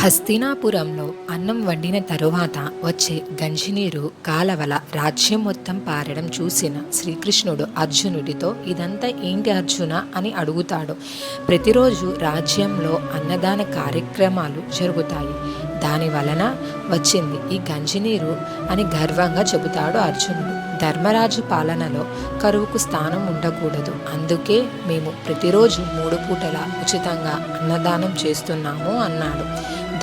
హస్తినాపురంలో అన్నం వండిన తరువాత వచ్చే గంజినీరు కాలవల రాజ్యం మొత్తం పారడం చూసిన శ్రీకృష్ణుడు అర్జునుడితో ఇదంతా ఏంటి అర్జున అని అడుగుతాడు. ప్రతిరోజు రాజ్యంలో అన్నదాన కార్యక్రమాలు జరుగుతాయి, దాని వలన వచ్చింది ఈ గంజినీరు అని గర్వంగా చెబుతాడు అర్జునుడు. ధర్మరాజు పాలనలో కరువుకు స్థానం ఉండకూడదు, అందుకే మేము ప్రతిరోజు 3 పూటలా ఉచితంగా అన్నదానం చేస్తున్నాము అన్నాడు.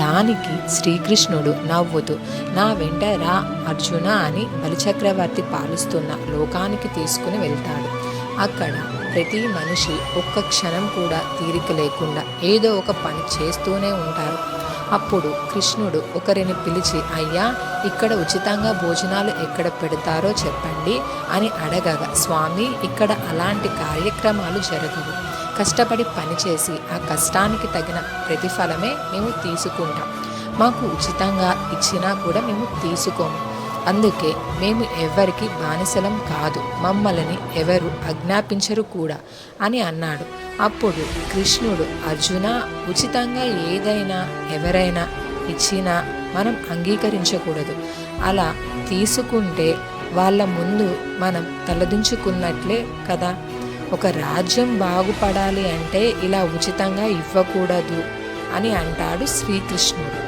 దానికి శ్రీకృష్ణుడు నవ్వుతూ, నా వెంట రా అర్జున అని బలిచక్రవర్తి పాలిస్తున్న లోకానికి తీసుకుని వెళ్తాడు. అక్కడ ప్రతి మనిషి ఒక్క క్షణం కూడా తీరిక లేకుండా ఏదో ఒక పని చేస్తూనే ఉంటారు. అప్పుడు కృష్ణుడు ఒకరిని పిలిచి, అయ్యా, ఇక్కడ ఉచితంగా భోజనాలు ఎక్కడ పెడతారో చెప్పండి అని అడగగా, స్వామి, ఇక్కడ అలాంటి కార్యక్రమాలు జరగవు. కష్టపడి పనిచేసి ఆ కష్టానికి తగిన ప్రతిఫలమే మేము తీసుకుంటాం. మాకు ఉచితంగా ఇచ్చినా కూడా మేము తీసుకోము. అందుకే మేము ఎవరికి బానిసలం కాదు, మమ్మల్ని ఎవరు ఆజ్ఞాపించరు కూడా అని అన్నాడు. అప్పుడు కృష్ణుడు, అర్జున, ఉచితంగా ఏదైనా ఎవరైనా ఇచ్చినా మనం అంగీకరించకూడదు. అలా తీసుకుంటే వాళ్ళ ముందు మనం తలదించుకున్నట్లే కదా. ఒక రాజ్యం బాగుపడాలి అంటే ఇలా ఉచితంగా ఇవ్వకూడదు అని అంటాడు శ్రీకృష్ణుడు.